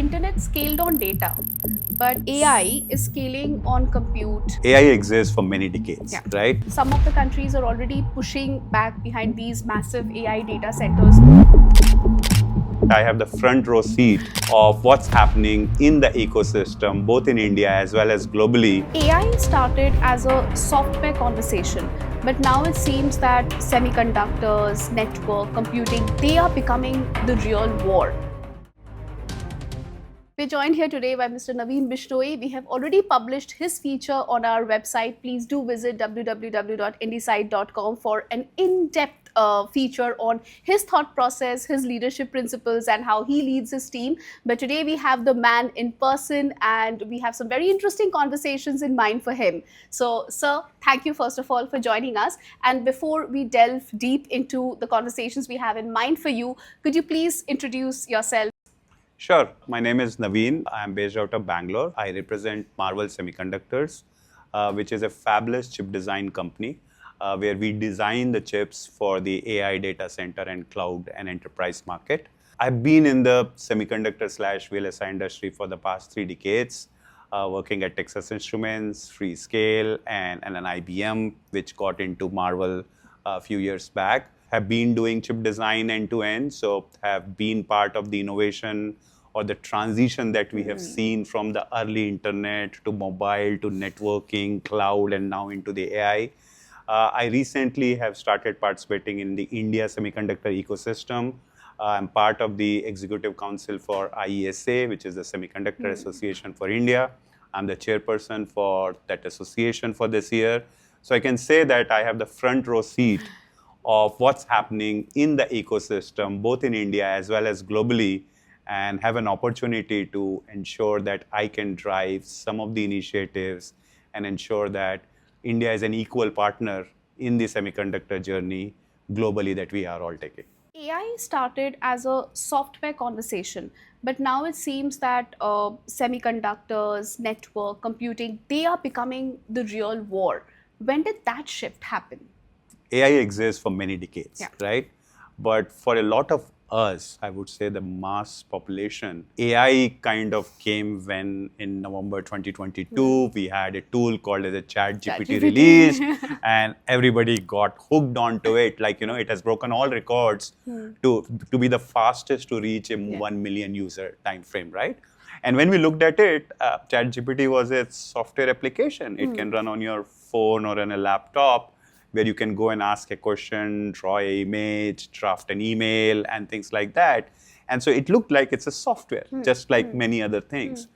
internet scaled on data, but AI is scaling on compute. AI exists for many decades, Yeah. right? Some of the countries are already pushing back behind these massive AI data centers. I have the front row seat of what's happening in the ecosystem, both in India as well as globally. AI started as a software conversation, but now it seems that semiconductors, network, computing, they are becoming the real war. We're joined here today by Mr. Navin Bishnoi. We have already published his feature on our website. Please do visit www.indisight.com for an in-depth feature on his thought process, his leadership principles, and how he leads his team. But today we have the man in person, and we have some very interesting conversations in mind for him. So, sir, thank you first of all for joining us. And before we delve deep into the conversations we have in mind for you, could you please introduce yourself? Sure. My name is Naveen. I am based out of Bangalore. I represent Marvel Semiconductors, which is a fabless chip design company where we design the chips for the AI data center and cloud and enterprise market. I've been in the semiconductor/VLSI industry for the past 3 decades, working at Texas Instruments, Freescale, and an IBM, which got into Marvel a few years back. Have been doing chip design end to end, so have been part of the innovation or the transition that we have seen from the early internet to mobile to networking, cloud, and now into the AI. I recently have started participating in the India semiconductor ecosystem. I'm part of the executive council for IESA, which is the Semiconductor Association for India. I'm the chairperson for that association for this year. So I can say that I have the front row seat of what's happening in the ecosystem, both in India as well as globally, and have an opportunity to ensure that I can drive some of the initiatives and ensure that India is an equal partner in the semiconductor journey globally that we are all taking. AI started as a software conversation, but now it seems that semiconductors, network, computing, they are becoming the real war. When did that shift happen? AI exists for many decades, right? But for a lot of us, I would say the mass population, AI kind of came when in November 2022, we had a tool called as a ChatGPT released and everybody got hooked onto it. Like, it has broken all records to be the fastest to reach a 1 million user time frame, right? And when we looked at it, ChatGPT was a software application. It can run on your phone or on a laptop, where you can go and ask a question, draw an image, draft an email, and things like that. And so it looked like it's a software, just like many other things.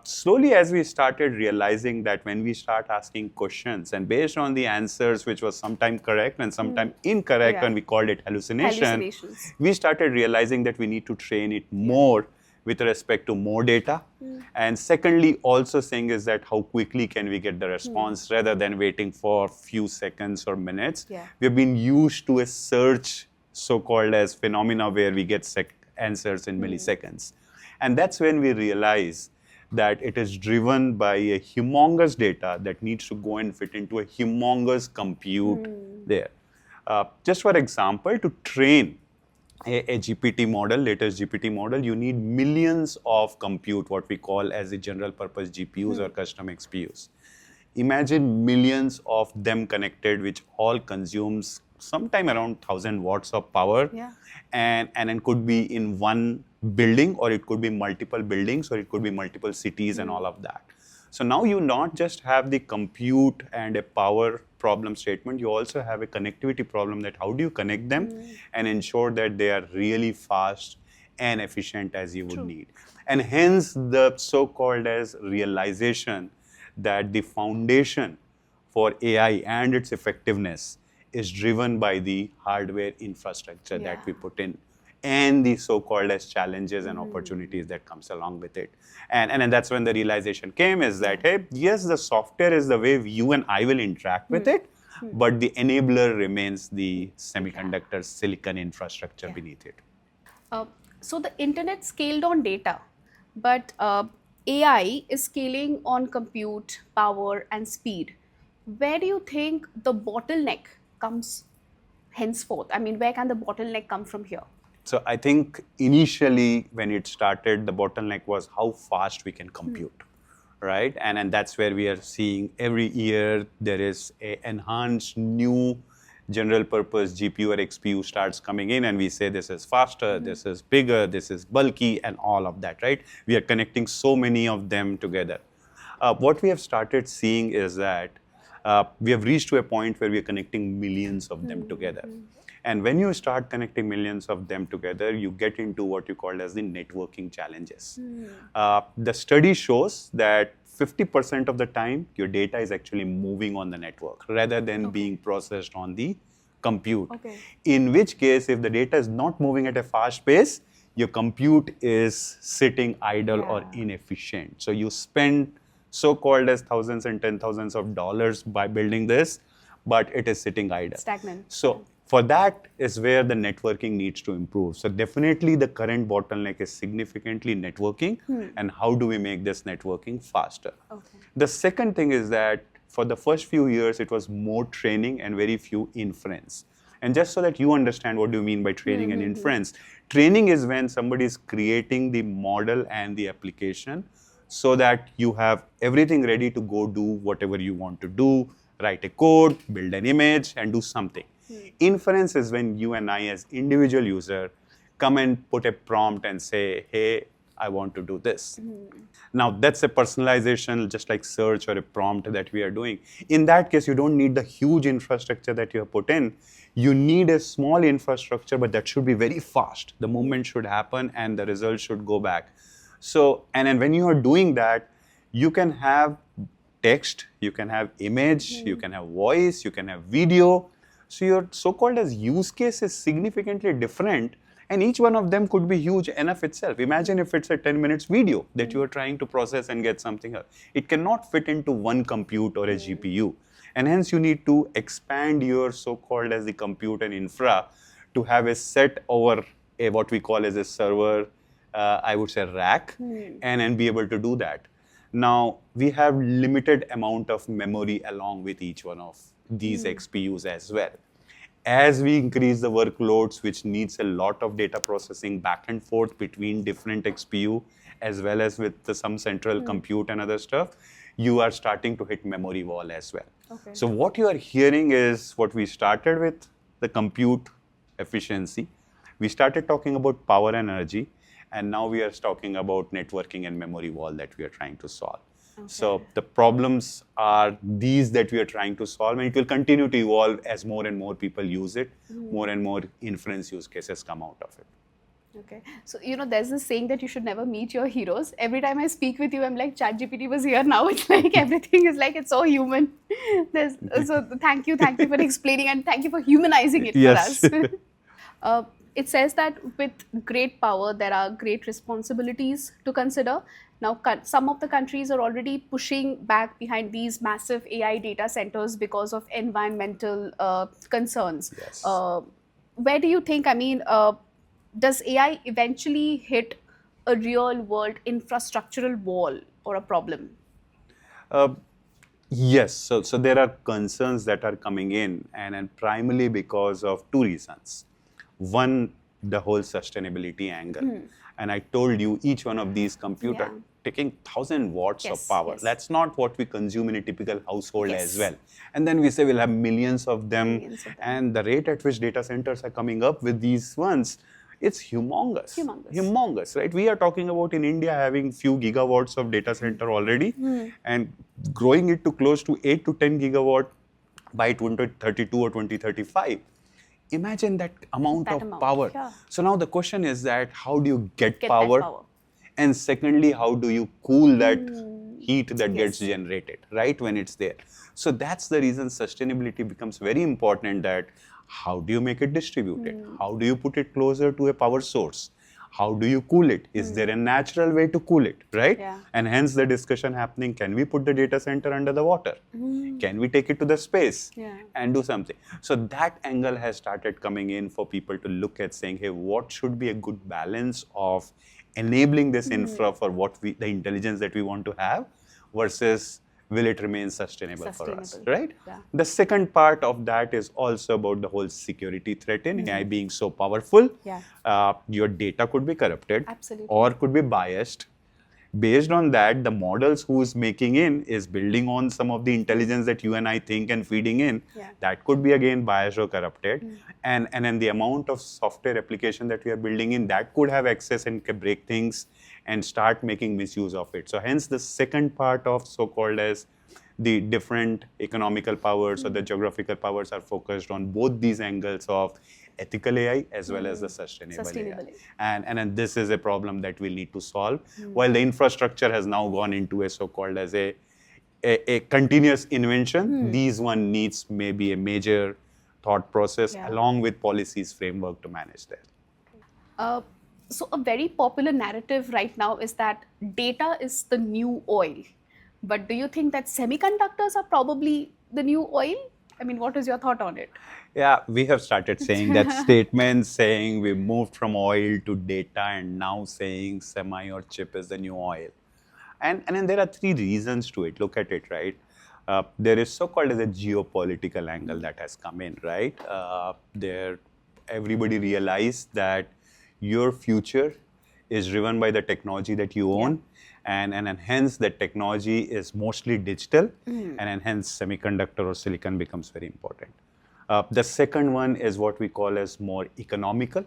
Slowly, as we started realizing that when we start asking questions, and based on the answers, which was sometimes correct and sometimes incorrect, and we called it hallucinations, we started realizing that we need to train it more with respect to more data. And secondly, also saying is that how quickly can we get the response rather than waiting for few seconds or minutes. We've been used to a search, so-called as phenomena, where we get answers in milliseconds. And that's when we realize that it is driven by a humongous data that needs to go and fit into a humongous compute there. Just for example, to train a GPT model, latest GPT model, you need millions of compute, what we call as the general purpose GPUs or custom XPUs. Imagine millions of them connected, which all consumes sometime around 1,000 watts of power. And it could be in one building, or it could be multiple buildings, or it could be multiple cities and all of that. So now you not just have the compute and a power problem statement, you also have a connectivity problem, that how do you connect them and ensure that they are really fast and efficient as you would need. And hence the so-called as realization that the foundation for AI and its effectiveness is driven by the hardware infrastructure that we put in, and the so-called as challenges and opportunities that comes along with it. And that's when the realization came, is that, hey, yes, the software is the way you and I will interact with it, but the enabler remains the semiconductor silicon infrastructure beneath it. So the internet scaled on data, but AI is scaling on compute, power, and speed. Where do you think the bottleneck comes henceforth? I mean, where can the bottleneck come from here? So I think initially when it started, the bottleneck was how fast we can compute, right? And that's where we are seeing every year there is a enhanced new general purpose GPU or XPU starts coming in, and we say this is faster, this is bigger, this is bulky, and all of that, right? We are connecting so many of them together. What we have started seeing is that we have reached to a point where we are connecting millions of them together. And when you start connecting millions of them together, you get into what you call as the networking challenges. The study shows that 50% of the time, your data is actually moving on the network rather than being processed on the compute. In which case, if the data is not moving at a fast pace, your compute is sitting idle or inefficient. So you spend so-called as thousands and ten thousands of dollars by building this, but it is sitting idle. Stagnant. So for that is where the networking needs to improve. So definitely the current bottleneck is significantly networking, and how do we make this networking faster? The second thing is that for the first few years, it was more training and very few inference. And just so that you understand what do you mean by training and inference, training is when somebody is creating the model and the application so that you have everything ready to go do whatever you want to do, write a code, build an image, and do something. Inference is when you and I as individual user come and put a prompt and say, hey, I want to do this. Now that's a personalization, just like search or a prompt that we are doing. In that case, you don't need the huge infrastructure that you have put in. You need a small infrastructure, but that should be very fast. The movement should happen and the result should go back. So, and then when you are doing that, you can have text, you can have image, you can have voice, you can have video. So your so-called as use case is significantly different, and each one of them could be huge enough itself. Imagine if it's a 10 minutes video that you are trying to process and get something else. It cannot fit into one compute or a GPU. And hence you need to expand your so-called as the compute and infra to have a set over a what we call as a server, I would say rack, and be able to do that. Now, we have limited amount of memory along with each one of these XPUs as well. As we increase the workloads, which needs a lot of data processing back and forth between different XPU, as well as with some central compute and other stuff, you are starting to hit memory wall as well. So what you are hearing is what we started with, the compute efficiency. We started talking about power and energy, and now we are talking about networking and memory wall that we are trying to solve. So the problems are these that we are trying to solve, and it will continue to evolve as more and more people use it, more and more inference use cases come out of it. Okay. So, there's this saying that you should never meet your heroes. Every time I speak with you, I'm like, ChatGPT was here. Now it's like everything is like, it's so human. So thank you for explaining, and thank you for humanizing it for us. It says that with great power, there are great responsibilities to consider. Now, some of the countries are already pushing back behind these massive AI data centers because of environmental concerns. Where do you think, does AI eventually hit a real world infrastructural wall or a problem? Yes, so there are concerns that are coming in, and primarily because of two reasons. One, the whole sustainability angle. And I told you each one of these computers taking 1,000 watts of power. That's not what we consume in a typical household as well. And then we say we'll have millions of them. And the rate at which data centers are coming up with these ones, it's humongous. Humongous, right? We are talking about in India having few gigawatts of data center already and growing it to close to 8 to 10 gigawatt by 2032 or 2035. Imagine that amount of power. So now the question is that how do you get power? And secondly, how do you cool that heat that gets generated, right, when it's there? So that's the reason sustainability becomes very important, that how do you make it distributed? How do you put it closer to a power source? How do you cool it? Is there a natural way to cool it, right? And hence the discussion happening, can we put the data center under the water? Can we take it to the space and do something? So that angle has started coming in for people to look at saying, hey, what should be a good balance of enabling this infra for what the intelligence that we want to have versus will it remain sustainable for us, right? Yeah. The second part of that is also about the whole security threat in AI being so powerful. Yeah. Your data could be corrupted. Absolutely. Or could be biased. Based on that, the models who's making in is building on some of the intelligence that you and I think and feeding in. Yeah. That could be again biased or corrupted. And then the amount of software application that we are building in, that could have access and can break things and start making misuse of it. So hence the second part of so-called as the different economical powers or the geographical powers are focused on both these angles of ethical AI as well as the sustainable AI. And this is a problem that we'll need to solve. While the infrastructure has now gone into a so-called as a continuous invention, these one needs maybe a major thought process along with policies framework to manage that. So a very popular narrative right now is that data is the new oil. But do you think that semiconductors are probably the new oil? I mean, what is your thought on it? Yeah, we have started saying that statement, saying we moved from oil to data and now saying semi or chip is the new oil. And then there are three reasons to it. Look at it, right? There is so-called as a geopolitical angle that has come in, right? Everybody realized that your future is driven by the technology that you own. And hence the technology is mostly digital, and hence semiconductor or silicon becomes very important. The second one is what we call as more economical,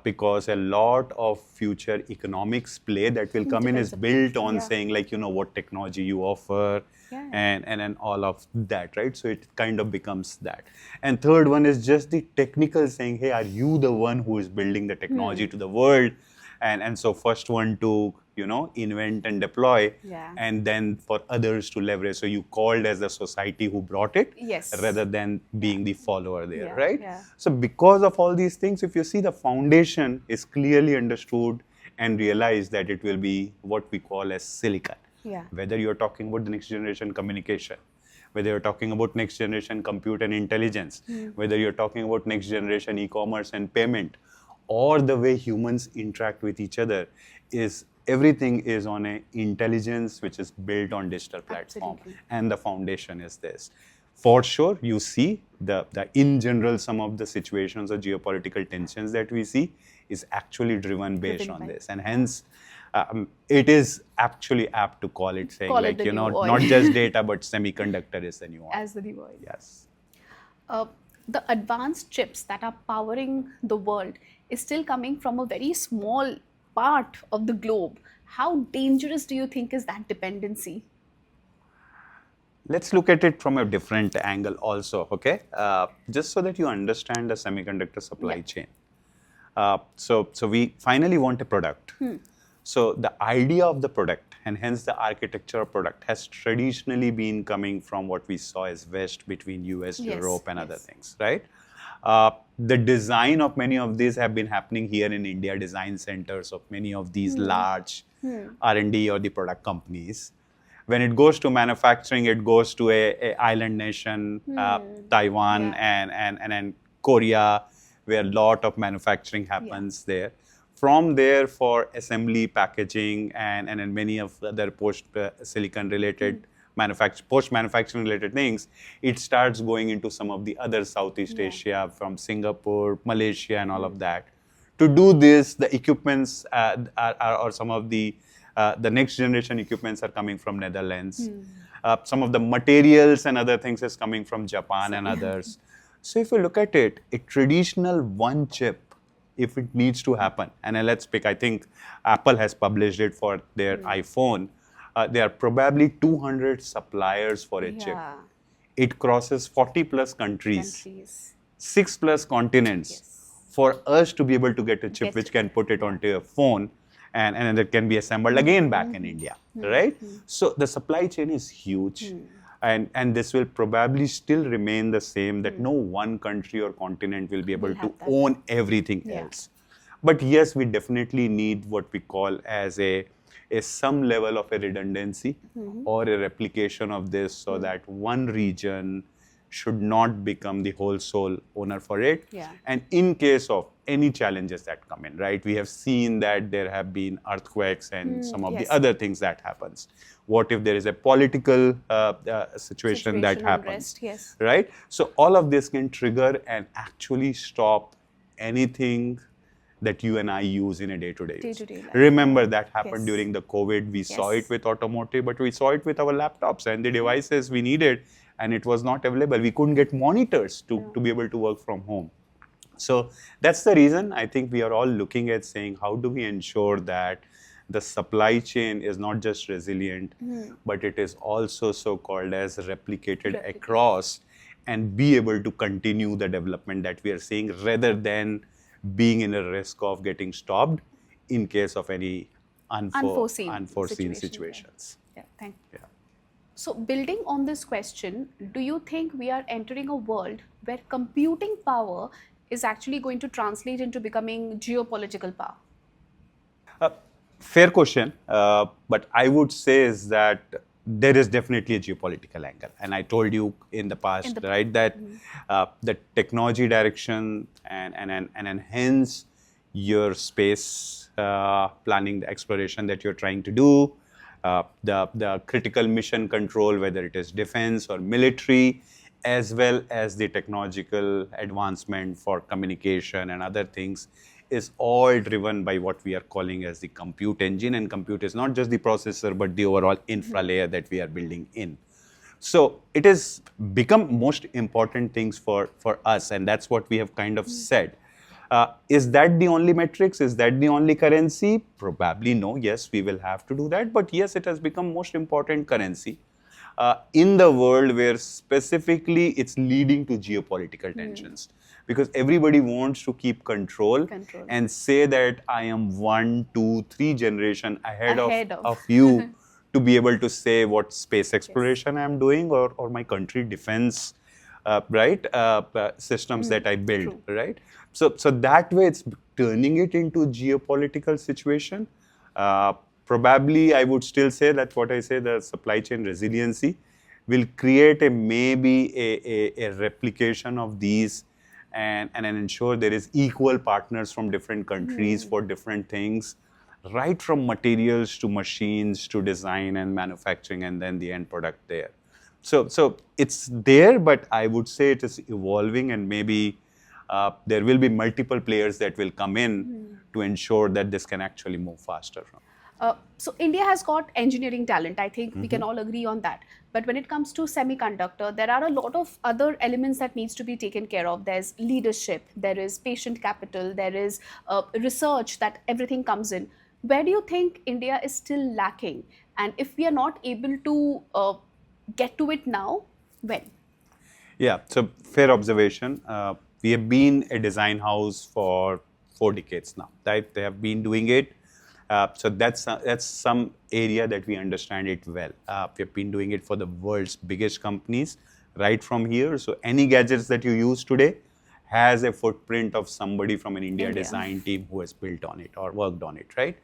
because a lot of future economics play that will come in is built on saying like, what technology you offer and then all of that, right? So it kind of becomes that. And third one is just the technical saying, hey, are you the one who is building the technology to the world? And so first one to, invent and deploy, and then for others to leverage. So you called as the society who brought it, rather than being the follower there, right? So because of all these things, if you see the foundation is clearly understood and realized that it will be what we call as silicon. Whether you're talking about the next generation communication, whether you're talking about next generation compute and intelligence, whether you're talking about next generation e-commerce and payment, or the way humans interact with each other, is everything is on an intelligence which is built on digital platform. And the foundation is this. For sure, you see the in general, some of the situations or geopolitical tensions that we see is actually driven based on this. And hence, it is actually apt to call it saying not just data, but semiconductor is the new oil. As the new oil. Yes. The advanced chips that are powering the world is still coming from a very small part of the globe. How dangerous do you think is that dependency? Let's look at it from a different angle also, okay? Just so that you understand the semiconductor supply chain. So we finally want a product. So the idea of the product and hence the architecture of product has traditionally been coming from what we saw as West between US, Europe and other things, right? The design of many of these have been happening here in India, design centers of many of these large R&D or the product companies. When it goes to manufacturing, it goes to a island nation, Taiwan and Korea, where a lot of manufacturing happens there. From there, for assembly, packaging, and many of the other post-silicon related post-manufacturing related things, it starts going into some of the other Southeast Asia, from Singapore, Malaysia, and all of that. To do this, the equipments or some of the next generation equipments are coming from Netherlands. Some of the materials and other things is coming from Japan and others. So if you look at it, a traditional one chip, if it needs to happen, and let's pick, I think Apple has published it for their iPhone, there are probably 200 suppliers for a chip. It crosses 40 plus countries, 6 plus continents, for us to be able to get a chip which can put it onto a phone and that can be assembled again back in India, right? So the supply chain is huge. And this will probably still remain the same, that no one country or continent will be able to own everything else. But yes, we definitely need what we call as a some level of a redundancy or a replication of this, so that one region should not become the whole sole owner for it. Yeah. And in case of any challenges that come in, right? We have seen that there have been earthquakes and some of the yes. other things that happens. What if there is a political situation that happens, unrest, yes. right? So all of this can trigger and actually stop anything that you and I use in a day-to-day use. Day-to-day life, Remember that happened Yes. during the COVID. We saw Yes. it with automotive, but we saw it with our laptops and the devices we needed, and it was not available. We couldn't get monitors to be able to work from home. So that's the reason I think we are all looking at saying, how do we ensure that the supply chain is not just resilient, but it is also so-called as replicated across, and be able to continue the development that we are seeing, rather than being in a risk of getting stopped in case of any unforeseen situations. Yeah, thank you. Yeah. So building on this question, do you think we are entering a world where computing power is actually going to translate into becoming geopolitical power? Fair question, but I would say is that there is definitely a geopolitical angle. And I told you in the past, right, that the technology direction and hence your space planning, the exploration that you're trying to do, the critical mission control, whether it is defense or military, as well as the technological advancement for communication and other things, is all driven by what we are calling as the compute engine. And compute is not just the processor, but the overall infra layer that we are building in. So it has become most important things for us, and that's what we have kind of said. Is that the only metrics? Is that the only currency? Probably no. Yes, we will have to do that. But yes, it has become most important currency in the world where specifically it's leading to geopolitical tensions. Because everybody wants to keep control and say that I am 1, 2, 3 generation ahead of you to be able to say what space exploration I'm doing or my country defense systems that I build, right? So that way it's turning it into geopolitical situation. Probably I would still say that what I say, the supply chain resiliency will create maybe a replication of these and ensure there is equal partners from different countries for different things, right from materials to machines to design and manufacturing and then the end product there. So it's there, but I would say it is evolving, and maybe there will be multiple players that will come in to ensure that this can actually move faster. So India has got engineering talent. I think we can all agree on that. But when it comes to semiconductor, there are a lot of other elements that needs to be taken care of. There's leadership, there is patient capital, there is research, that everything comes in. Where do you think India is still lacking? And if we are not able to get to it now, when? Yeah, so fair observation. We have been a design house for 4 decades now, right? They have been doing it. So that's some area that we understand it well. We have been doing it for the world's biggest companies right from here. So any gadgets that you use today has a footprint of somebody from an India design team who has built on it or worked on it, right?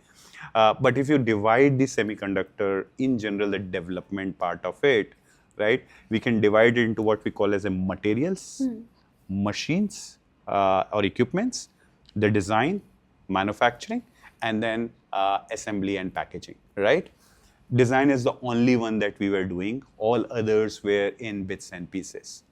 But if you divide the semiconductor in general, the development part of it, right, we can divide it into what we call as a materials, machines or equipments, the design, manufacturing, and then assembly and packaging, right? Design is the only one that we were doing. All others were in bits and pieces.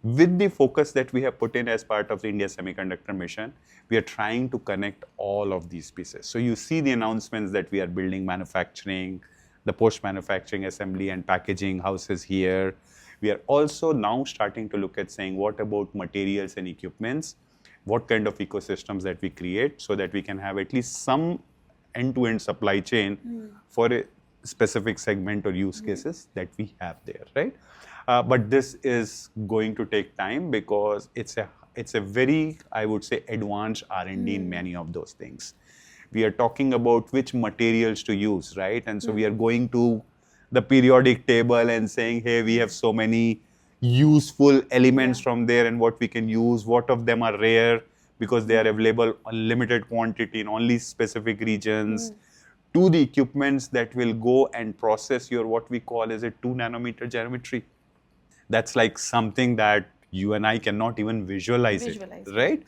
With the focus that we have put in as part of the India Semiconductor Mission, we are trying to connect all of these pieces. So you see the announcements that we are building manufacturing, the post-manufacturing assembly and packaging houses here. We are also now starting to look at saying, what about materials and equipments? What kind of ecosystems that we create so that we can have at least some end-to-end supply chain for a specific segment or use cases that we have there, right? But this is going to take time because it's a very, I would say, advanced R&D in many of those things. We are talking about which materials to use, right? And so we are going to the periodic table and saying, hey, we have so many useful elements from there and what we can use, what of them are rare because they are available in limited quantity in only specific regions, to the equipments that will go and process your what we call as a 2 nanometer geometry. That's like something that you and I cannot even visualize it, right?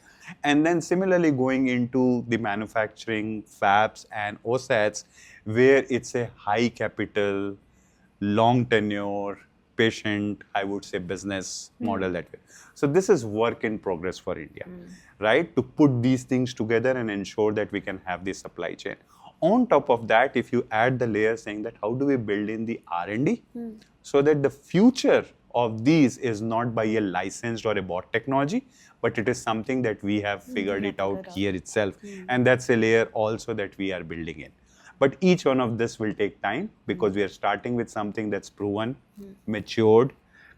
And then similarly going into the manufacturing fabs and OSATs, where it's a high capital, long tenure, patient, I would say, business model that way. So this is work in progress for India, right? To put these things together and ensure that we can have the supply chain. On top of that, if you add the layer saying that how do we build in the R&D so that the future of these is not by a licensed or a bought technology, but it is something that we have figured it out here itself. And that's a layer also that we are building in. But each one of this will take time because we are starting with something that's proven, matured,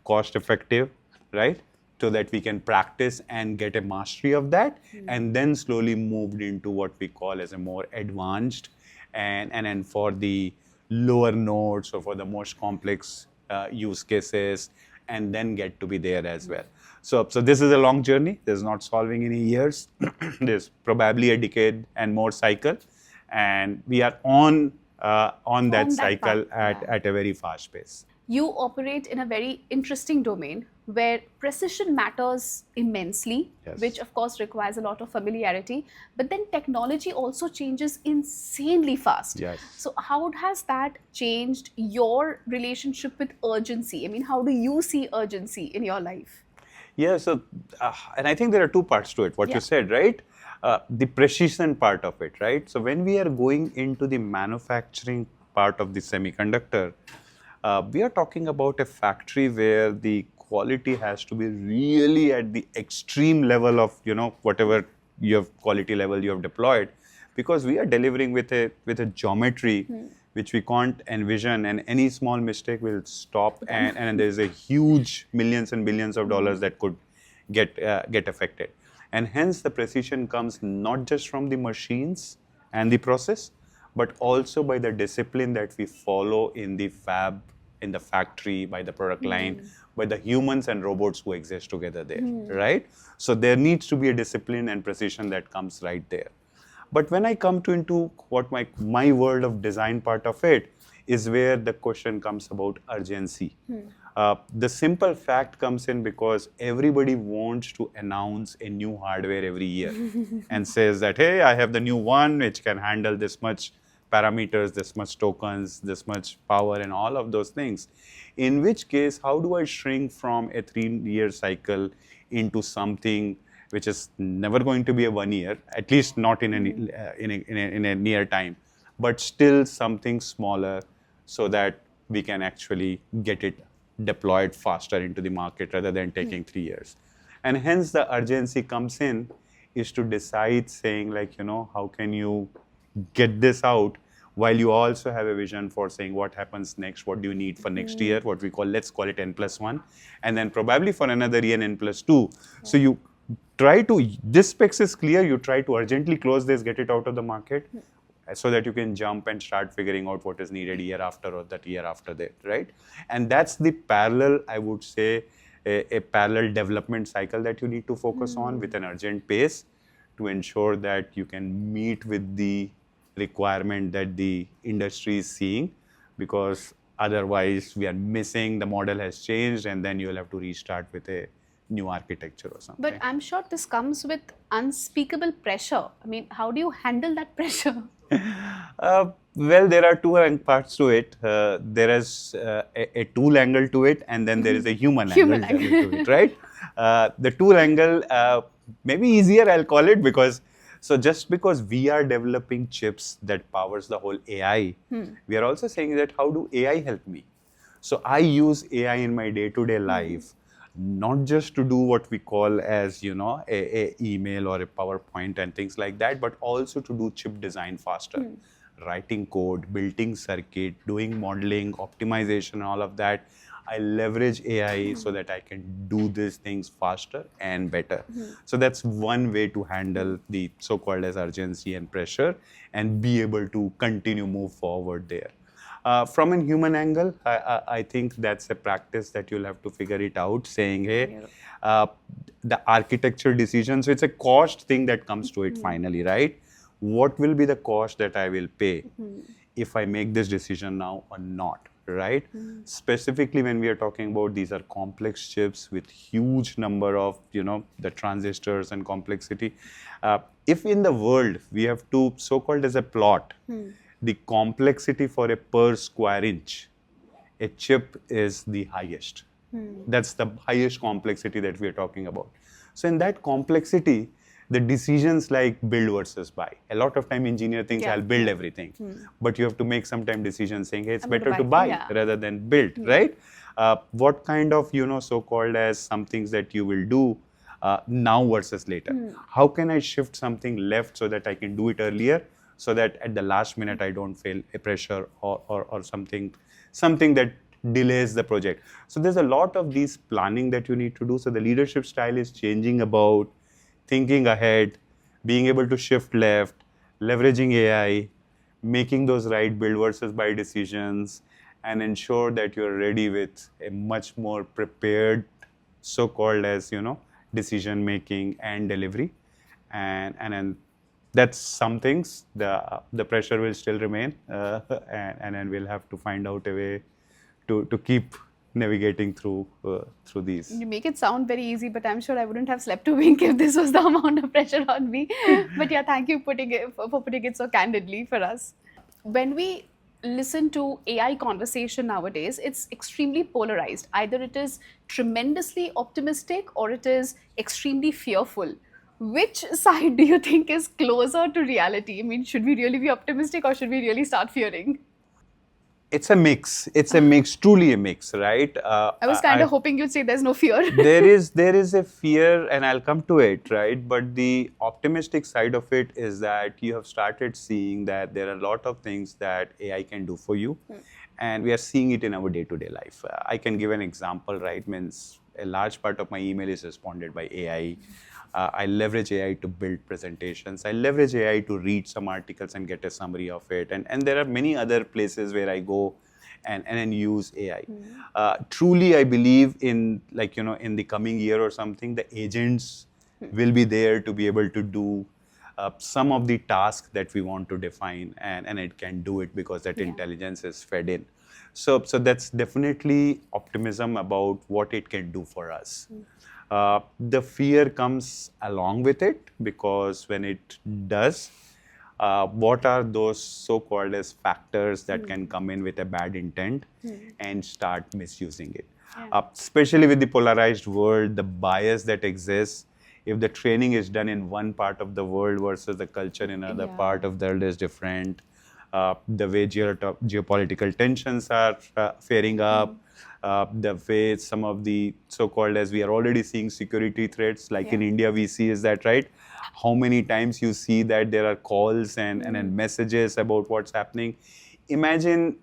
cost effective, right? So that we can practice and get a mastery of that, and then slowly moved into what we call as a more advanced and for the lower nodes or for the most complex use cases, and then get to be there as well. So this is a long journey. There's not solving in years. There's probably a decade and more cycle, and we are on that cycle at a very fast pace. You operate in a very interesting domain where precision matters immensely, which of course requires a lot of familiarity, but then technology also changes insanely fast. So how has that changed your relationship with urgency? I mean, how do you see urgency in your life? Yeah, so, and I think there are two parts to it, what you said, right? The precision part of it, right? So when we are going into the manufacturing part of the semiconductor, we are talking about a factory where the quality has to be really at the extreme level of, whatever your quality level you have deployed, because we are delivering with a geometry which we can't envision, and any small mistake will stop, and there is a huge millions and billions of dollars that could get affected. And hence the precision comes not just from the machines and the process, but also by the discipline that we follow in the fab, in the factory, by the product line, by the humans and robots who exist together there, right? So there needs to be a discipline and precision that comes right there. But when I come into what my world of design part of it is where the question comes about urgency. The simple fact comes in because everybody wants to announce a new hardware every year and says that, hey, I have the new one which can handle this much parameters, this much tokens, this much power, and all of those things. In which case, how do I shrink from a 3-year cycle into something which is never going to be a 1 year, at least not in a near time, but still something smaller, so that we can actually get it deployed faster into the market rather than taking 3 years. And hence the urgency comes in is to decide saying like, how can you get this out while you also have a vision for saying what happens next, what do you need for next year, what we call, let's call it N+1, and then probably for another year N+2. So you try to, this specs is clear, you try to urgently close this, get it out of the market, so that you can jump and start figuring out what is needed year after or that year after that, right? And that's the parallel, I would say, a parallel development cycle that you need to focus on with an urgent pace to ensure that you can meet with the requirement that the industry is seeing, because otherwise we are missing, the model has changed, and then you'll have to restart with a new architecture or something. But I'm sure this comes with unspeakable pressure. I mean, how do you handle that pressure? Well, there are two parts to it. There is a tool angle to it, and then there is a human angle to it, right? The tool angle, maybe easier, I'll call it, because so just because we are developing chips that powers the whole AI, we are also saying that how do AI help me? So I use AI in my day-to-day life, not just to do what we call as, a email or a PowerPoint and things like that, but also to do chip design faster. Writing code, building circuit, doing modeling, optimization, all of that. I leverage AI so that I can do these things faster and better. So that's one way to handle the so-called as urgency and pressure and be able to continue move forward there. From a human angle, I think that's a practice that you'll have to figure it out, saying, hey, the architecture decision, so it's a cost thing that comes to it finally, right? What will be the cost that I will pay if I make this decision now or not? right? Specifically when we are talking about these are complex chips with huge number of, the transistors and complexity. If in the world we have to so-called as a plot, the complexity for a per square inch, a chip is the highest. That's the highest complexity that we are talking about. So in that complexity, the decisions like build versus buy. A lot of time engineer thinks I'll build everything, but you have to make sometime decisions saying, hey, it's better to buy rather than build, right? What kind of, so-called as some things that you will do now versus later? How can I shift something left so that I can do it earlier, so that at the last minute I don't feel a pressure or something that delays the project. So there's a lot of these planning that you need to do. So the leadership style is changing about thinking ahead, being able to shift left, leveraging AI, making those right build versus buy decisions, and ensure that you're ready with a much more prepared, so-called as, decision making and delivery. And then that's some things, the pressure will still remain, and then we'll have to find out a way to keep navigating through these. You make it sound very easy, but I'm sure I wouldn't have slept a wink if this was the amount of pressure on me. But yeah, thank you for putting it so candidly for us. When we listen to AI conversation nowadays, it's extremely polarized. Either it is tremendously optimistic or it is extremely fearful. Which side do you think is closer to reality? I mean, should we really be optimistic or should we really start fearing? It's a mix. It's a mix, truly a mix, right? I was kind of hoping you'd say there's no fear. there is a fear, and I'll come to it, right? But the optimistic side of it is that you have started seeing that there are a lot of things that AI can do for you, and we are seeing it in our day-to-day life. I can give an example, right? Means a large part of my email is responded by AI. I leverage AI to build presentations. I leverage AI to read some articles and get a summary of it. And there are many other places where I go and use AI. Truly, I believe in, in the coming year or something, the agents will be there to be able to do some of the tasks that we want to define, and it can do it because that intelligence is fed in. So that's definitely optimism about what it can do for us. The fear comes along with it, because when it does, what are those so-called as factors that can come in with a bad intent and start misusing it? Especially with the polarized world, the bias that exists, if the training is done in one part of the world versus the culture in another part of the world is different, the way geopolitical tensions are faring up, the way some of the so-called as we are already seeing security threats, like in India we see, is that right? How many times you see that there are calls and messages about what's happening. Imagine,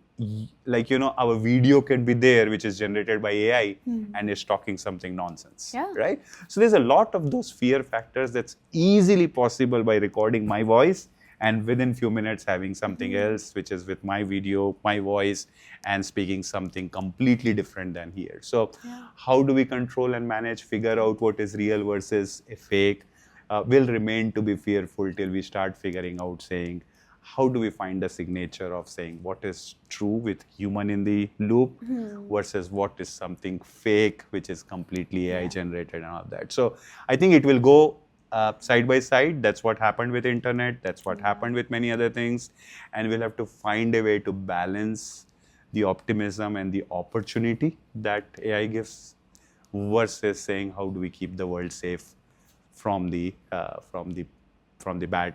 our video can be there, which is generated by AI and is talking something nonsense, right? So there's a lot of those fear factors that's easily possible by recording my voice and within few minutes having something else, which is with my video, my voice, and speaking something completely different than here. So how do we control and manage, figure out what is real versus a fake? Will remain to be fearful till we start figuring out, saying, how do we find the signature of saying what is true with human in the loop versus what is something fake, which is completely AI generated and all that. So I think it will go side by side. That's what happened with internet. That's what happened with many other things. And we'll have to find a way to balance the optimism and the opportunity that AI gives versus saying, how do we keep the world safe from the bad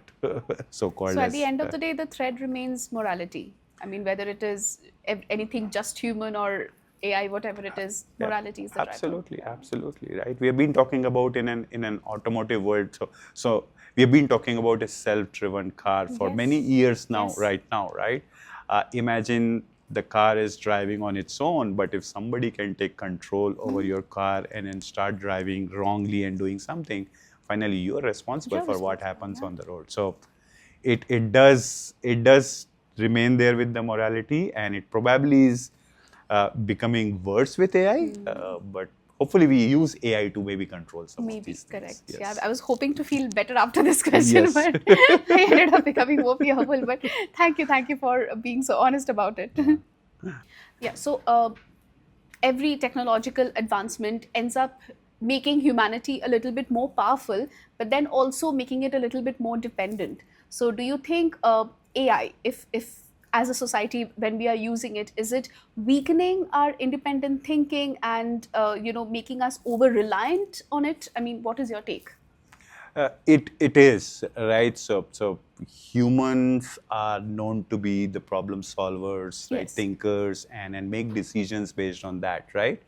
so-called. So at the end of the day, the thread remains morality. I mean, whether it is anything just human or AI, whatever it is, morality is the driver. Absolutely, right. We have been talking about in an automotive world. So we have been talking about a self-driven car for many years now, right? Imagine the car is driving on its own, but if somebody can take control over your car and then start driving wrongly and doing something, finally you're responsible for what happens on the road. So it does remain there with the morality, and it probably is becoming worse with AI, but hopefully we use AI to maybe control some of these things. Correct. Yeah, I was hoping to feel better after this question, but I ended up becoming more fearful. But thank you for being so honest about it. Yeah, so every technological advancement ends up making humanity a little bit more powerful, but then also making it a little bit more dependent. So, do you think AI, if as a society, when we are using it, is it weakening our independent thinking and making us over reliant on it? I mean, what is your take? It is right. So humans are known to be the problem solvers, right? Yes. Thinkers, and make decisions based on that, right?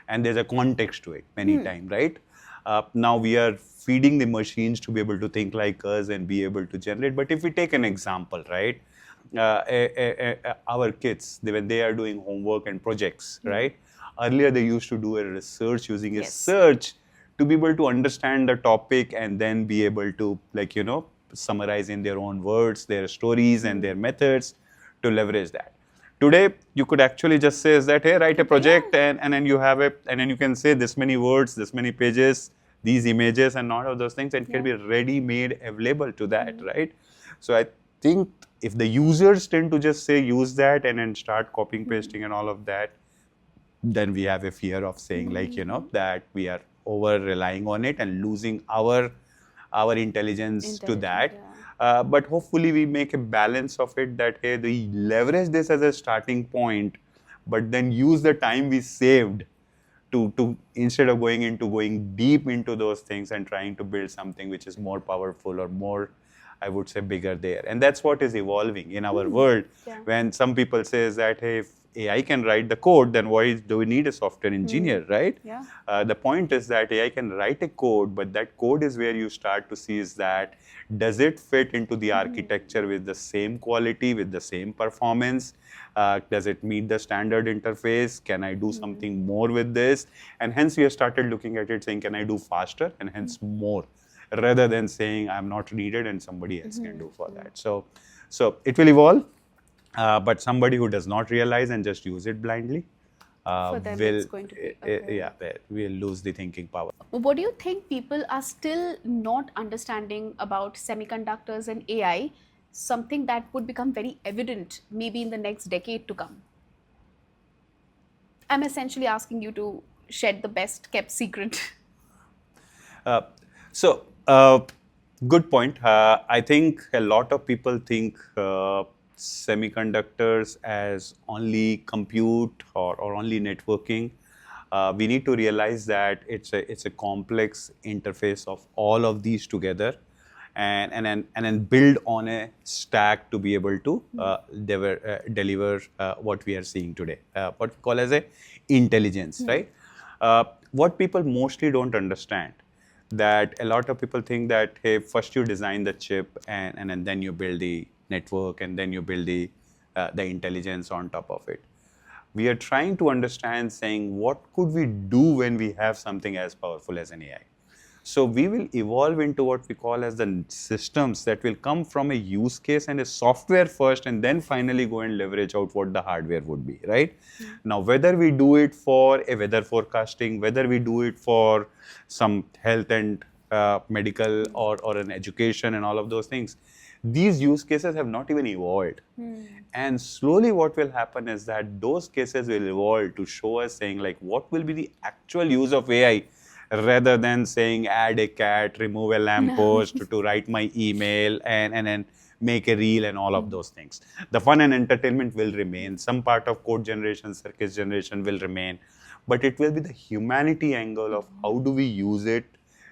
And there's a context to it many times, right? Now we are feeding the machines to be able to think like us and be able to generate. But if we take an example, right? Our kids, when they are doing homework and projects, right? Earlier they used to do a research using a Yes. search to be able to understand the topic and then be able to, summarize in their own words their stories and their methods to leverage that. Today you could actually just say is that, hey, write a project, and then you have it, and then you can say this many words, this many pages, these images and all of those things, and it can be ready made available to that, right? So I think if the users tend to just say use that and then start copying pasting and all of that, then we have a fear of saying that we are over relying on it and losing our intelligence to that. But hopefully we make a balance of it, that hey, we leverage this as a starting point, but then use the time we saved to instead of going deep into those things and trying to build something which is more powerful or more, I would say, bigger there. And that's what is evolving in our world. When some people say that, hey, if AI can write the code, then why do we need a software engineer, right? The point is that AI can write a code, but that code is where you start to see is that, does it fit into the architecture with the same quality, with the same performance? Does it meet the standard interface? Can I do something more with this? And hence we have started looking at it saying, can I do faster and hence more? Rather than saying I'm not needed and somebody else can do for that. So it will evolve, but somebody who does not realize and just use it blindly For them, will, it's going to be okay. will lose the thinking power. What do you think people are still not understanding about semiconductors and AI, something that would become very evident maybe in the next decade to come? I'm essentially asking you to shed the best kept secret. Good point. I think a lot of people think semiconductors as only compute or only networking. We need to realize that it's a complex interface of all of these together, and then build on a stack to be able to deliver what we are seeing today, what we call as a intelligence, right? What people mostly don't understand, that a lot of people think that, hey, first you design the chip and then you build the network and then you build the intelligence on top of it. We are trying to understand, saying, what could we do when we have something as powerful as an AI? So we will evolve into what we call as the systems that will come from a use case and a software first, and then finally go and leverage out what the hardware would be, right? Now, whether we do it for a weather forecasting, whether we do it for some health and medical or an education and all of those things, these use cases have not even evolved. And slowly what will happen is that those cases will evolve to show us, saying like, what will be the actual use of AI, rather than saying add a cat, remove a lamppost, to write my email and then make a reel and all of those things. The fun and entertainment will remain. Some part of code generation, circuit generation will remain, but it will be the humanity angle of how do we use it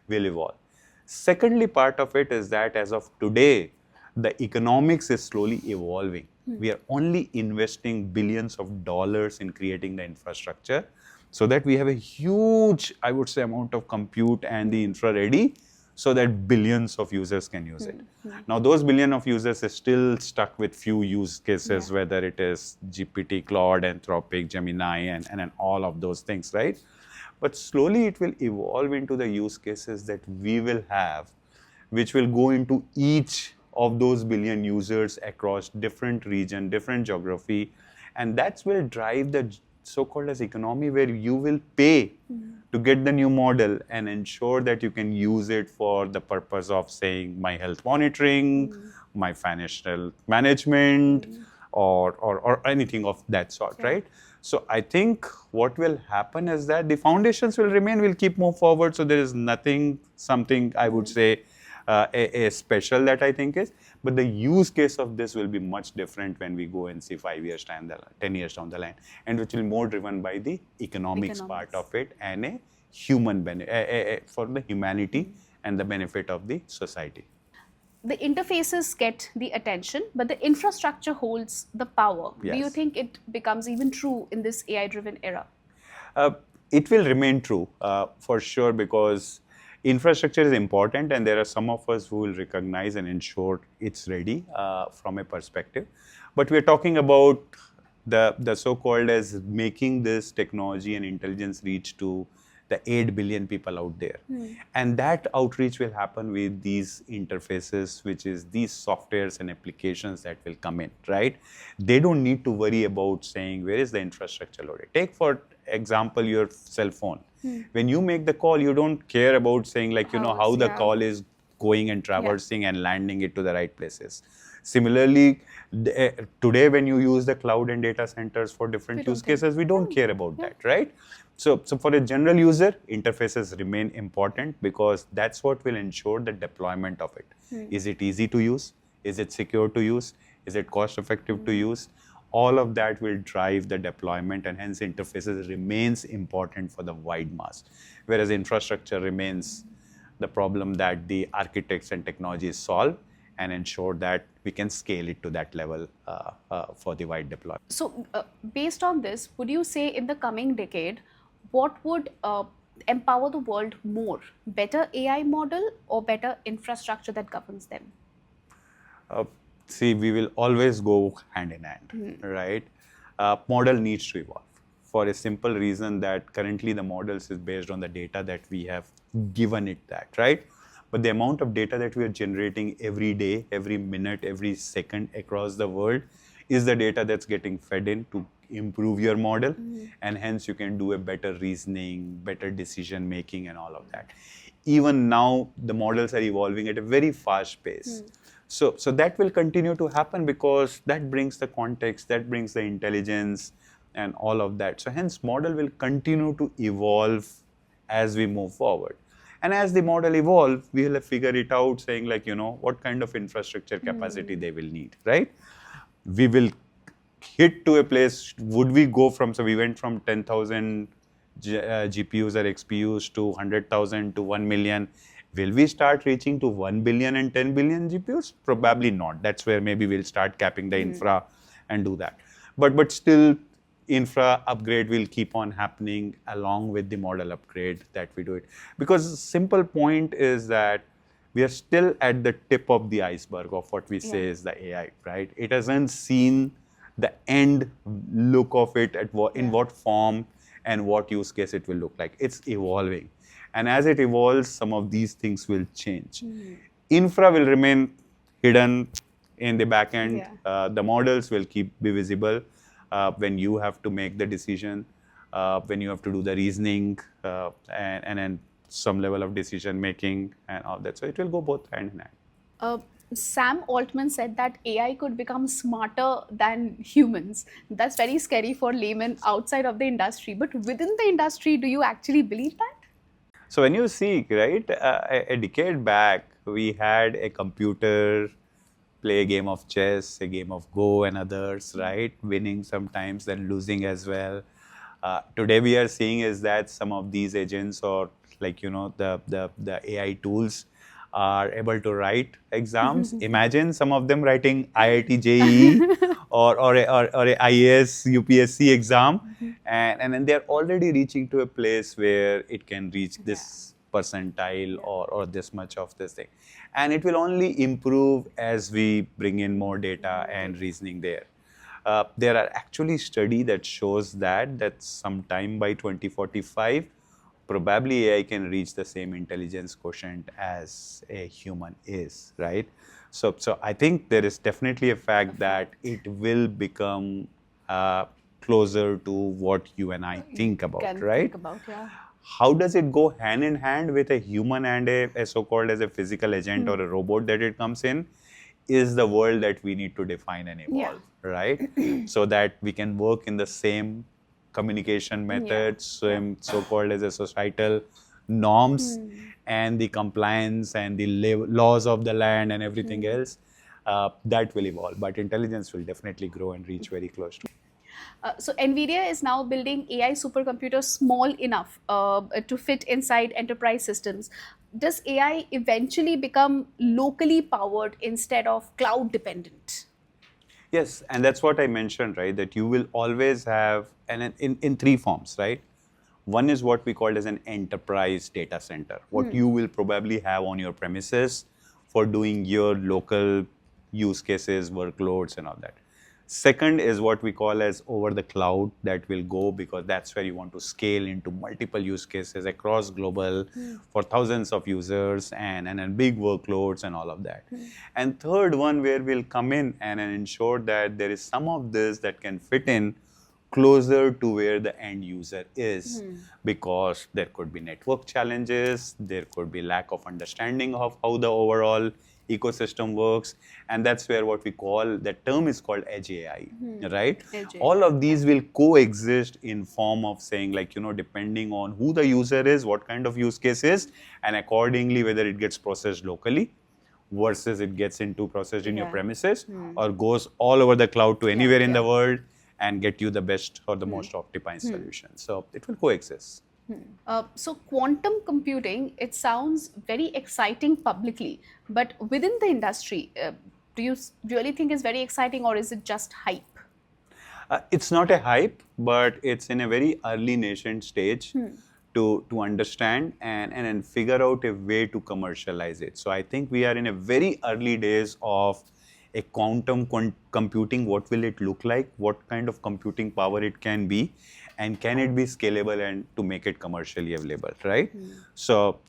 will evolve. Secondly, part of it is that as of today, the economics is slowly evolving. We are only investing billions of dollars in creating the infrastructure, so that we have a huge, I would say, amount of compute and the infra ready, so that billions of users can use it. Now, those billion of users are still stuck with few use cases, whether it is GPT, Claude, Anthropic, Gemini, and all of those things, right? But slowly it will evolve into the use cases that we will have, which will go into each of those billion users across different region, different geography, and that's will drive the so-called as economy, where you will pay to get the new model and ensure that you can use it for the purpose of saying my health monitoring, my financial management, or anything of that sort, right? So I think what will happen is that the foundations will remain, will keep move forward. So there is something I would say a special that I think is, but the use case of this will be much different when we go and see 5 years down the line, 10 years down the line, and which will be more driven by the economics part of it and a human benefit for the humanity and the benefit of the society. The interfaces get the attention, but the infrastructure holds the power. Yes. Do you think it becomes even true in this AI-driven era? It will remain true for sure, because infrastructure is important, and there are some of us who will recognize and ensure it's ready from a perspective. But we're talking about the so-called as making this technology and intelligence reach to the 8 billion people out there. And that outreach will happen with these interfaces, which is these softwares and applications that will come in, right? They don't need to worry about saying, where is the infrastructure loaded? Take for example, your cell phone. When you make the call, you don't care about saying like, how the call is going and traversing and landing it to the right places. Similarly, today when you use the cloud and data centers for different use cases, we don't care about that, right? So for a general user, interfaces remain important, because that's what will ensure the deployment of it. Is it easy to use? Is it secure to use? Is it cost effective to use? All of that will drive the deployment, and hence interfaces remains important for the wide mass. Whereas infrastructure remains the problem that the architects and technologies solve and ensure that we can scale it to that level for the wide deployment. So based on this, would you say in the coming decade, what would empower the world more? Better AI model or better infrastructure that governs them? See, we will always go hand in hand, right? Model needs to evolve for a simple reason that currently the models is based on the data that we have given it that, right? But the amount of data that we are generating every day, every minute, every second across the world is the data that's getting fed in to improve your model, and hence you can do a better reasoning, better decision making and all of that. Even now, the models are evolving at a very fast pace. So that will continue to happen, because that brings the context, that brings the intelligence and all of that. So hence model will continue to evolve as we move forward. And as the model evolve, we will figure it out saying like, what kind of infrastructure capacity they will need, right? We will hit to a place, would we go from, so we went from 10,000 GPUs or XPUs to 100,000 to 1 million. Will we start reaching to 1 billion and 10 billion GPUs? Probably not. That's where maybe we'll start capping the infra and do that. But still, infra upgrade will keep on happening along with the model upgrade that we do it. Because the simple point is that we are still at the tip of the iceberg of what we say is the AI, right? It hasn't seen the end look of it at in what form and what use case it will look like. It's evolving. And as it evolves, some of these things will change. Infra will remain hidden in the back end. The models will be visible when you have to make the decision, when you have to do the reasoning, and then some level of decision making and all that. So it will go both hand in hand. Sam Altman said that AI could become smarter than humans. That's very scary for laymen outside of the industry. But within the industry, do you actually believe that? So when you see, right, a decade back, we had a computer play a game of chess, a game of Go and others, right? Winning sometimes, then losing as well. Today we are seeing is that some of these agents or like, the AI tools are able to write exams. Imagine some of them writing IIT JEE or a IAS UPSC exam, and then they're already reaching to a place where it can reach this percentile or this much of this thing. And it will only improve as we bring in more data and reasoning there. There are actually studies that shows that sometime by 2045, probably AI can reach the same intelligence quotient as a human is, right? So I think there is definitely a fact that it will become closer to what you and I think about, right? How does it go hand in hand with a human and a so-called as a physical agent or a robot that it comes in, is the world that we need to define and evolve. right? So that we can work in the same communication methods, so-called as a societal norms, and the compliance and the laws of the land and everything else. That will evolve, but intelligence will definitely grow and reach very close to. So NVIDIA is now building AI supercomputers small enough to fit inside enterprise systems. Does AI eventually become locally powered instead of cloud dependent? Yes, and that's what I mentioned, right? That you will always have, and in three forms, right? One is what we call as an enterprise data center, what you will probably have on your premises for doing your local use cases, workloads, and all that. Second is what we call as over the cloud, that will go because that's where you want to scale into multiple use cases across global for thousands of users and big workloads and all of that. And third one where we'll come in and ensure that there is some of this that can fit in closer to where the end user is, because there could be network challenges, there could be lack of understanding of how the overall ecosystem works, and that's where what we call, that term is called edge AI, right? Edge All of these will coexist in form of saying, like, depending on who the user is, what kind of use case is, and accordingly whether it gets processed locally versus it gets into processed in your premises or goes all over the cloud to anywhere in the world and get you the best or the most optimized solution. So it will coexist. So quantum computing, it sounds very exciting publicly, but within the industry, do you really think it's very exciting, or is it just hype? It's not a hype, but it's in a very early nascent stage to understand and figure out a way to commercialize it. So I think we are in a very early days of a quantum computing. What will it look like? What kind of computing power it can be? And can it be scalable and to make it commercially available, right? So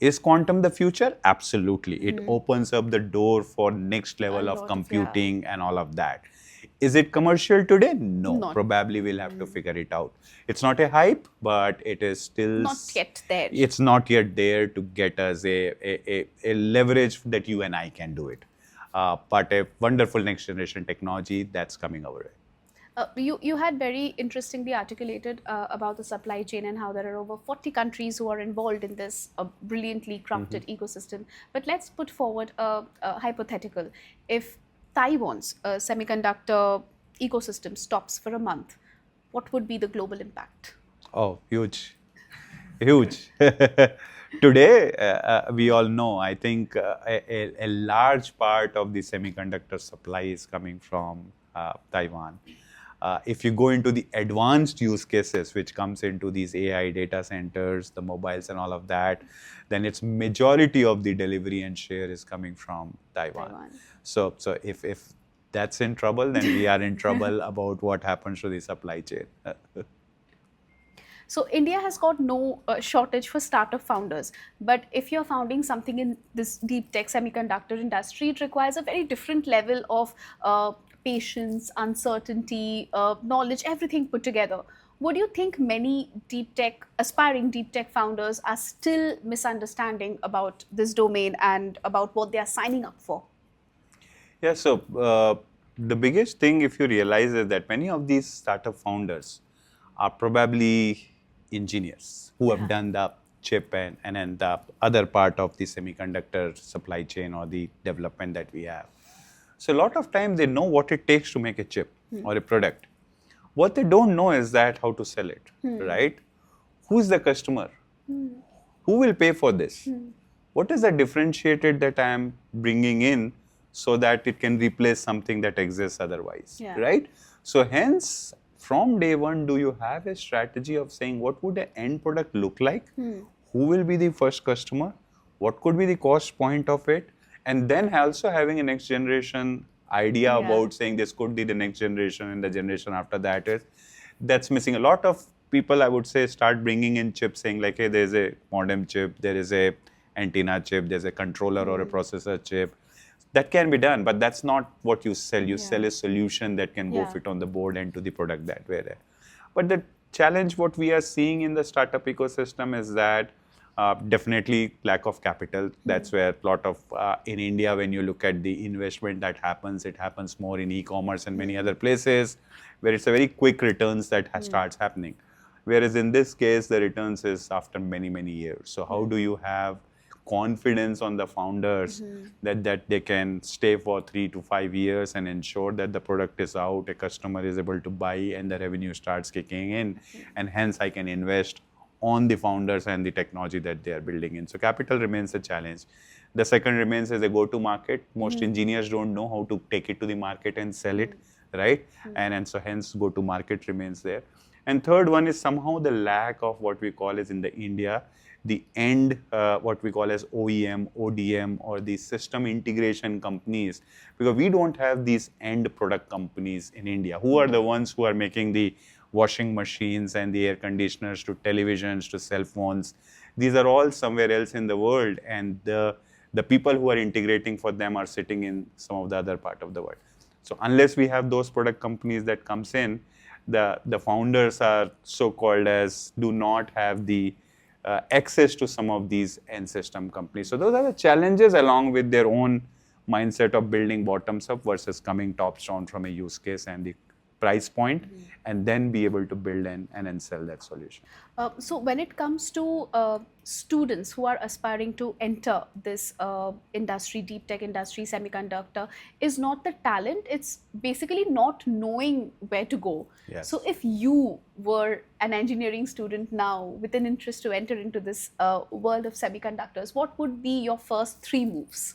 is quantum the future? Absolutely. It opens up the door for next level of computing and all of that. Is it commercial today? No. Not. Probably we'll have to figure it out. It's not a hype, but it is still Not yet there. It's not yet there to get us a leverage that you and I can do it. But a wonderful next generation technology that's coming our way. You had very interestingly articulated about the supply chain and how there are over 40 countries who are involved in this brilliantly crafted ecosystem. But let's put forward a hypothetical. If Taiwan's semiconductor ecosystem stops for a month, what would be the global impact? Oh, huge. Huge. Today, we all know, I think a large part of the semiconductor supply is coming from Taiwan. If you go into the advanced use cases, which comes into these AI data centers, the mobiles and all of that, then its majority of the delivery and share is coming from Taiwan. So if that's in trouble, then we are in trouble about what happens to the supply chain. So India has got no shortage for startup founders, but if you're founding something in this deep tech semiconductor industry, it requires a very different level of patience, uncertainty, knowledge, everything put together. Would you think many aspiring deep tech founders are still misunderstanding about this domain and about what they are signing up for? Yeah, so the biggest thing, if you realize, is that many of these startup founders are probably engineers who have done the chip and the other part of the semiconductor supply chain or the development that we have. So a lot of times they know what it takes to make a chip or a product. What they don't know is that how to sell it, right? Who's the customer? Who will pay for this? What is the differentiated that I am bringing in so that it can replace something that exists otherwise, right? So hence, from day one, do you have a strategy of saying what would the end product look like? Who will be the first customer? What could be the cost point of it? And then also having a next generation idea about saying this could be the next generation and the generation after that is, that's missing. A lot of people, I would say, start bringing in chips saying like, hey, there's a modem chip, there is a antenna chip, there's a controller or a processor chip. That can be done, but that's not what you sell. You sell a solution that can go fit on the board and to the product that way. But the challenge what we are seeing in the startup ecosystem is that Definitely lack of capital. That's where a lot of, in India, when you look at the investment that happens, it happens more in e-commerce and many other places where it's a very quick returns that starts happening. Whereas in this case, the returns is after many, many years. So how do you have confidence on the founders that they can stay for 3 to 5 years and ensure that the product is out, a customer is able to buy, and the revenue starts kicking in, and hence I can invest on the founders and the technology that they are building in. So capital remains a challenge. The second remains as a go-to market. Most engineers don't know how to take it to the market and sell it, right? And so hence go-to market remains there. And third one is somehow the lack of what we call is in the India, the end, what we call as OEM, ODM, or the system integration companies, because we don't have these end product companies in India. Who are the ones who are making the washing machines and the air conditioners to televisions to cell phones? These are all somewhere else in the world, and the people who are integrating for them are sitting in some of the other part of the world. So unless we have those product companies that comes in, the founders are so-called as do not have the access to some of these end system companies. So those are the challenges along with their own mindset of building bottoms up versus coming tops down from a use case and the price point, and then be able to build and then sell that solution. So when it comes to students who are aspiring to enter this industry, deep tech industry, semiconductor, is not the talent, it's basically not knowing where to go. Yes. So if you were an engineering student now with an interest to enter into this world of semiconductors, what would be your first 3 moves?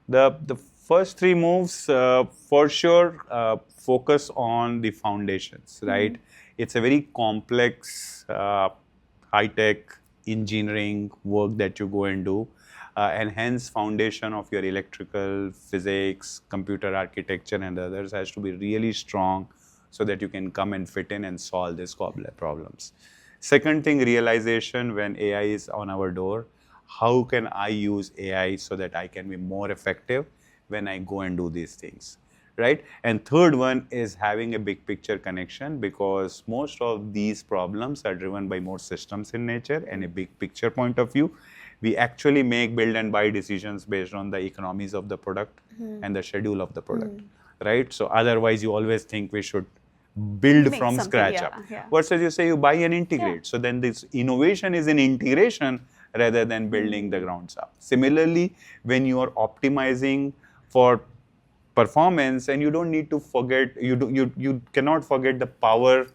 The first 3 moves, for sure, focus on the foundations, right? It's a very complex, high-tech engineering work that you go and do. And hence, foundation of your electrical, physics, computer architecture, and others has to be really strong so that you can come and fit in and solve these problems. Second thing, realization when AI is on our door. How can I use AI so that I can be more effective when I go and do these things, right? And third one is having a big picture connection, because most of these problems are driven by more systems in nature and a big picture point of view. We actually make build and buy decisions based on the economies of the product and the schedule of the product, right? So otherwise you always think we should build Make from something, scratch yeah, up. yeah. Versus you say you buy and integrate. So then this innovation is in integration rather than building the grounds up. Similarly, when you are optimizing for performance, and you don't need to forget, you cannot forget the power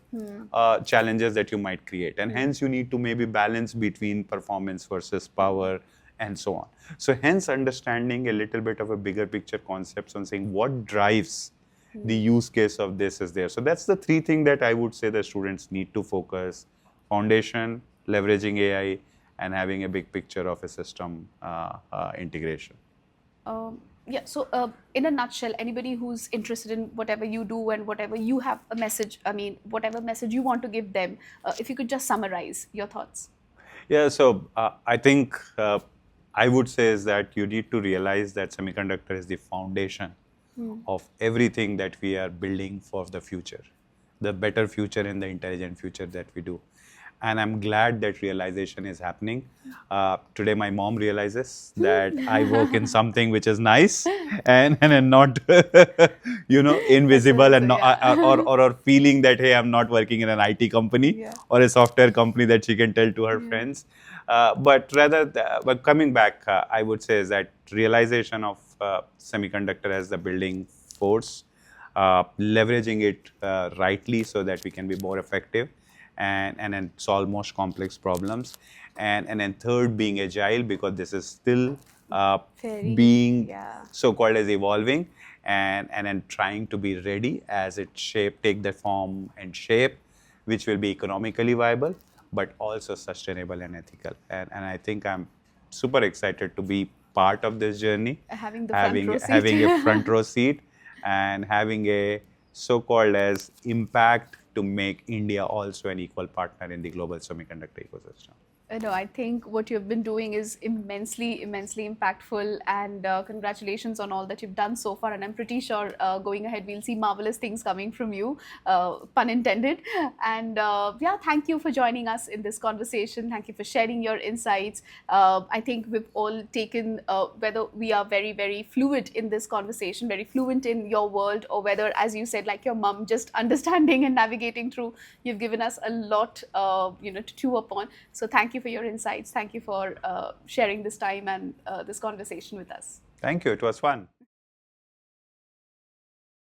challenges that you might create, and hence you need to maybe balance between performance versus power and so on. So hence understanding a little bit of a bigger picture concepts on saying what drives the use case of this is there. So that's the 3 things that I would say the students need to focus: foundation, leveraging AI, and having a big picture of a system integration. Yeah, so in a nutshell, anybody who's interested in whatever you do and whatever you have a message, whatever message you want to give them, if you could just summarize your thoughts. Yeah, so I think I would say is that you need to realize that semiconductor is the foundation of everything that we are building for the future, the better future and the intelligent future that we do. And I'm glad that realization is happening. Today, my mom realizes that I work in something which is nice and not, invisible and or feeling that, hey, I'm not working in an IT company or a software company that she can tell to her friends. But rather, but coming back, I would say is that realization of semiconductor as the building force, leveraging it rightly so that we can be more effective and then solve most complex problems. And then third, being agile, because this is still being so-called as evolving, and then trying to be ready as it take the form and shape, which will be economically viable, but also sustainable and ethical. And I think I'm super excited to be part of this journey, having a front row seat, and having a so-called as impact to make India also an equal partner in the global semiconductor ecosystem. No, I think what you've been doing is immensely, immensely impactful, and congratulations on all that you've done so far. And I'm pretty sure going ahead, we'll see marvelous things coming from you, pun intended. And yeah, thank you for joining us in this conversation. Thank you for sharing your insights. I think we've all taken, whether we are very, very fluid in this conversation, very fluent in your world, or whether, as you said, like your mom, just understanding and navigating through, you've given us a lot, to chew upon. So thank you for your insights. Thank you for sharing this time and this conversation with us. Thank you. It was fun.